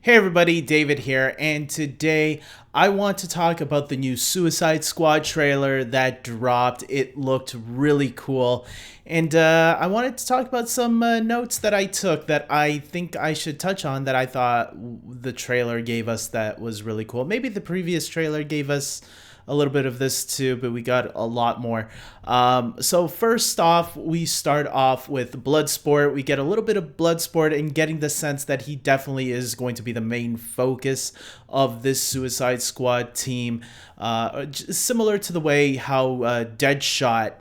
Hey everybody, David here, and today I want to talk about the new Suicide Squad trailer that dropped. It looked really cool, and I wanted to talk about some notes that I took that I think I should touch on that I thought the trailer gave us that was really cool. Maybe the previous trailer gave us a little bit of this too, but we got a lot more. So first off, we start off with Bloodsport. We get a little bit of Bloodsport and getting the sense that he definitely is going to be the main focus of this Suicide Squad team. Similar to the way how Deadshot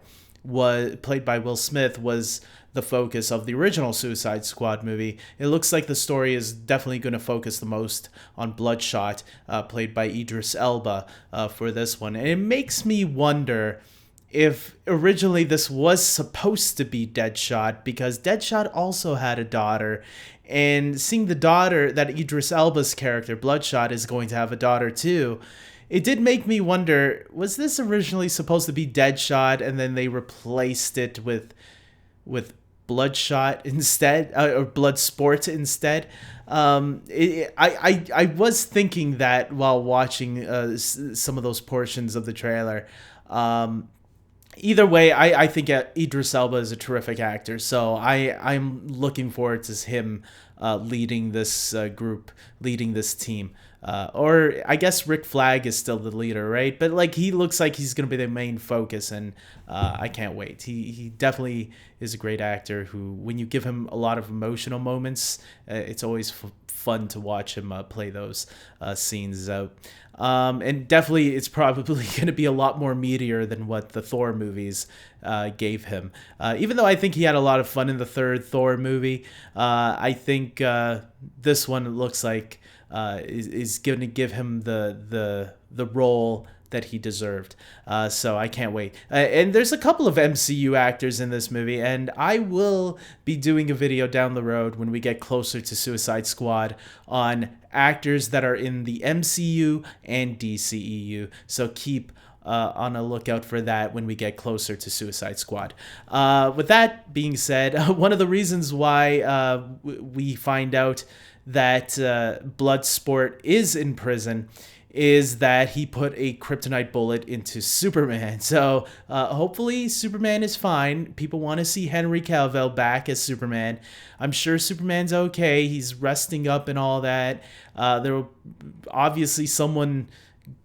was played by Will Smith was the focus of the original Suicide Squad movie. It looks like the story is definitely going to focus the most on Bloodshot, played by Idris Elba, for this one. And it makes me wonder if originally this was supposed to be Deadshot, because Deadshot also had a daughter. And seeing the daughter, that Idris Elba's character, Bloodshot, is going to have a daughter too, it did make me wonder, was this originally supposed to be Deadshot and then they replaced it with Bloodshot instead, or Bloodsport instead? I was thinking that while watching some of those portions of the trailer. Either way, I think Idris Elba is a terrific actor, so I'm looking forward to him leading this group, leading this team. Or I guess Rick Flag is still the leader, right? But like, he looks like he's going to be the main focus, and I can't wait. He definitely is a great actor who, when you give him a lot of emotional moments, it's always fun to watch him play those scenes out. And definitely, it's probably going to be a lot more meatier than what the Thor movies gave him. Even though I think he had a lot of fun in the third Thor movie, I think this one looks like is going to give him the role that he deserved. So I can't wait. And there's a couple of MCU actors in this movie, and I will be doing a video down the road when we get closer to Suicide Squad on actors that are in the MCU and DCEU. So keep on a lookout for that when we get closer to Suicide Squad. With that being said, one of the reasons why we find out that Bloodsport is in prison is that he put a kryptonite bullet into Superman. So hopefully Superman is fine. People want to see Henry Cavill back as Superman. I'm sure Superman's okay. He's resting up and all that. There obviously someone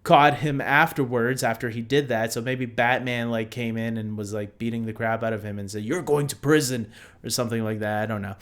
caught him afterwards after he did that, so maybe Batman like came in and was like beating the crap out of him and said, "You're going to prison," or something like that. I don't know.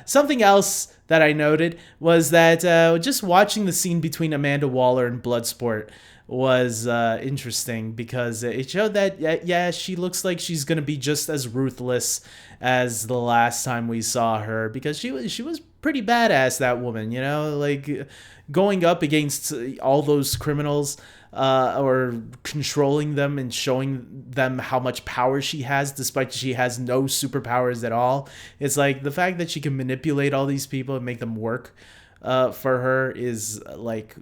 Something else that I noted was that just watching the scene between Amanda Waller and Bloodsport was interesting, because it showed that she looks like she's gonna be just as ruthless as the last time we saw her, because she was pretty badass, that woman, like going up against all those criminals, or controlling them and showing them how much power she has, despite she has no superpowers at all. It's like the fact that she can manipulate all these people and make them work for her is like,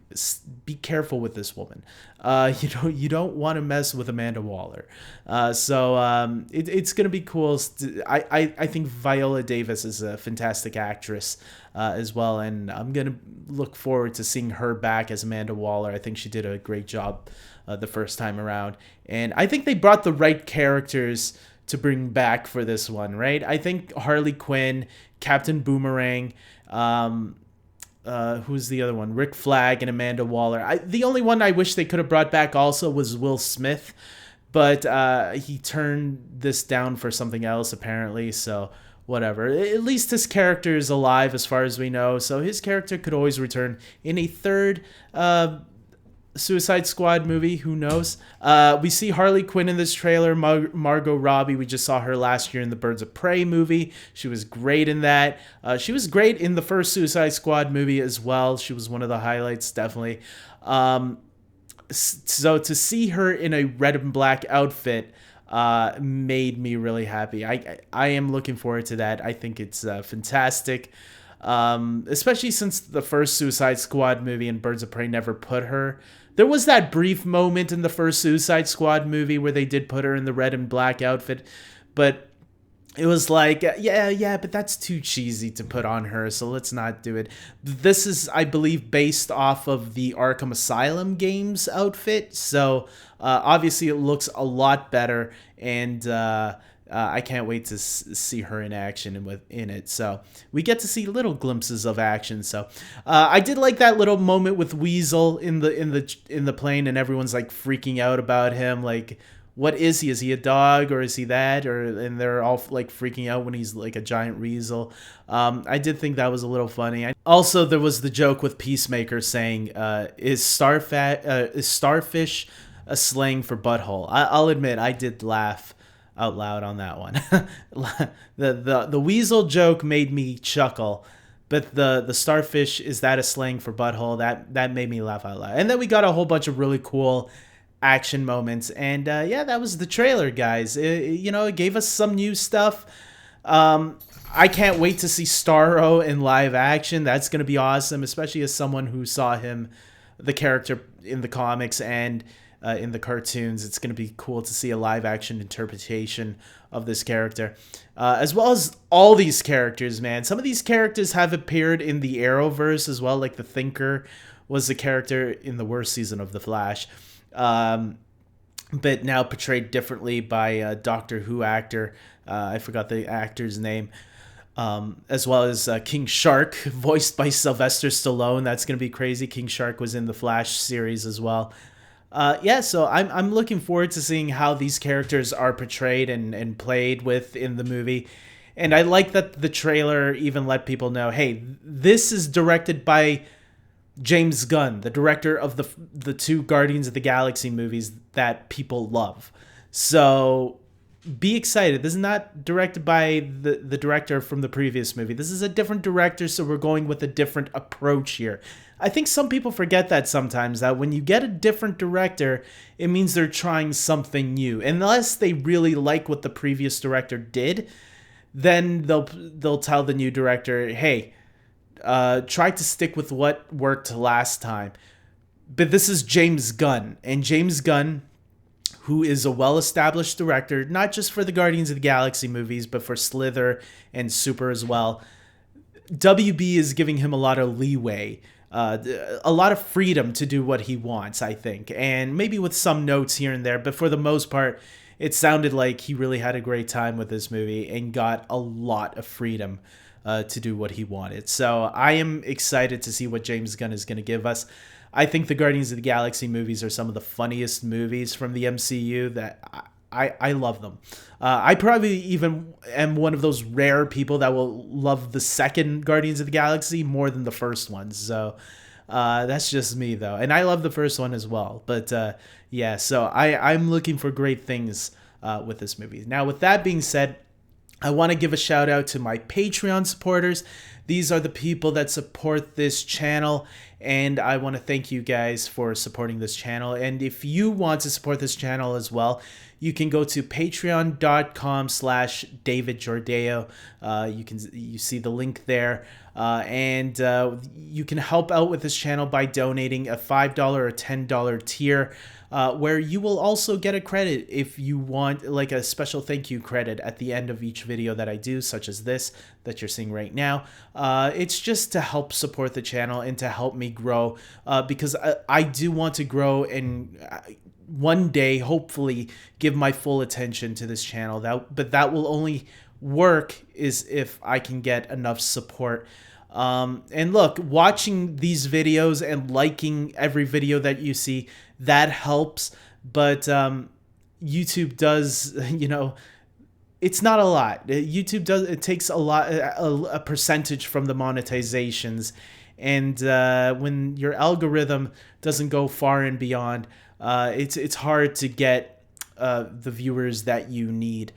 be careful with this woman. You don't want to mess with Amanda Waller. It's gonna be cool. I think Viola Davis is a fantastic actress as well, and I'm gonna look forward to seeing her back as Amanda Waller. I think she did a great job the first time around, and I think they brought the right characters to bring back for this one, right? I think Harley Quinn, Captain Boomerang, who's the other one? Rick Flag and Amanda Waller. The only one I wish they could have brought back also was Will Smith, but he turned this down for something else apparently, so whatever. At least his character is alive as far as we know, so his character could always return in a third Suicide Squad movie. Who knows? We see Harley Quinn in this trailer. Margot Robbie, we just saw her last year in the Birds of Prey movie. She was great in that. She was great in the first Suicide Squad movie as well. She was one of the highlights, definitely. So to see her in a red and black outfit made me really happy. I am looking forward to that. I think it's fantastic. Especially since the first Suicide Squad movie and Birds of Prey never put her. There was that brief moment in the first Suicide Squad movie where they did put her in the red and black outfit, but it was like, yeah, but that's too cheesy to put on her, so let's not do it. This is, I believe, based off of the Arkham Asylum games outfit, so obviously it looks a lot better, and I can't wait to see her in action and within it. So we get to see little glimpses of action. So I did like that little moment with Weasel in the plane, and everyone's like freaking out about him, like, what is he? Is he a dog or is he that? And they're all like freaking out when he's like a giant weasel. I did think that was a little funny. Also, there was the joke with Peacemaker saying, "Is starfish a slang for butthole?" I'll admit I did laugh out loud on that one. The weasel joke made me chuckle. But the starfish, is that a slang for butthole? That made me laugh out loud. And then we got a whole bunch of really cool action moments, and yeah, that was the trailer, guys. It gave us some new stuff. I can't wait to see Starro in live action. That's gonna be awesome, especially as someone who saw him, the character, in the comics and in the cartoons. It's gonna be cool to see a live action interpretation of this character, as well as all these characters, man. Some of these characters have appeared in the Arrowverse as well, like the Thinker was the character in the worst season of The Flash. But now portrayed differently by a Doctor Who actor. I forgot the actor's name. As well as King Shark, voiced by Sylvester Stallone. That's going to be crazy. King Shark was in the Flash series as well. Yeah, so I'm looking forward to seeing how these characters are portrayed and played with in the movie. And I like that the trailer even let people know, hey, this is directed by James Gunn, the director of the two Guardians of the Galaxy movies that people love. So be excited. This is not directed by the director from the previous movie. This is a different director, so we're going with a different approach here. I think some people forget that sometimes, that when you get a different director, it means they're trying something new. Unless they really like what the previous director did, then they'll tell the new director, hey, try to stick with what worked last time. But this is James Gunn, and James Gunn, who is a well-established director, not just for the Guardians of the Galaxy movies, but for Slither and Super as well. WB is giving him a lot of leeway, a lot of freedom to do what he wants, I think, and maybe with some notes here and there, but for the most part, it sounded like he really had a great time with this movie and got a lot of freedom to do what he wanted. So I am excited to see what James Gunn is going to give us. I think the Guardians of the Galaxy movies are some of the funniest movies from the MCU. That I love them. I probably even am one of those rare people that will love the second Guardians of the Galaxy more than the first one. So that's just me, though. And I love the first one as well. But yeah, so I'm looking for great things with this movie. Now, with that being said, I want to give a shout out to my Patreon supporters. These are the people that support this channel, and I want to thank you guys for supporting this channel. And if you want to support this channel as well, you can go to patreon.com/DavidJordeo. You see the link there. And you can help out with this channel by donating a $5 or $10 tier, where you will also get a credit if you want, like a special thank you credit at the end of each video that I do, such as this that you're seeing right now. It's just to help support the channel and to help me grow, because I do want to grow and one day hopefully give my full attention to this channel. But that will only work is if I can get enough support. And look, watching these videos and liking every video that you see, that helps. But YouTube does, it's not a lot. YouTube does, it takes a lot, a percentage from the monetizations. And when your algorithm doesn't go far and beyond, it's hard to get the viewers that you need.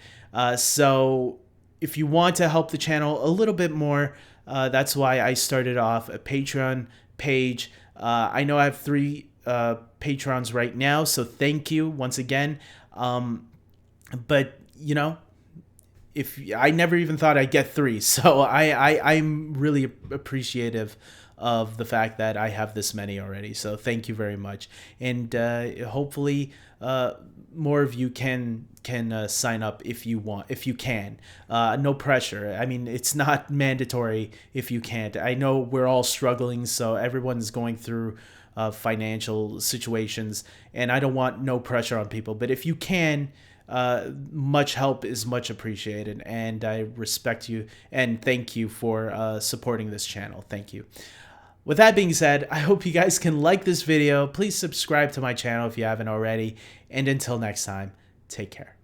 So if you want to help the channel a little bit more, that's why I started off a Patreon page. I know I have 3 patrons right now, so thank you once again. But if I never even thought I'd get 3, so I'm really appreciative of the fact that I have this many already. So thank you very much, and hopefully more of you can sign up if you want, if you can. No pressure. I mean, it's not mandatory if you can't. I know we're all struggling, so everyone's going through financial situations, and I don't want no pressure on people. But if you can, much help is much appreciated, and I respect you and thank you for supporting this channel. Thank you. With that being said, I hope you guys can like this video. Please subscribe to my channel if you haven't already. And until next time, take care.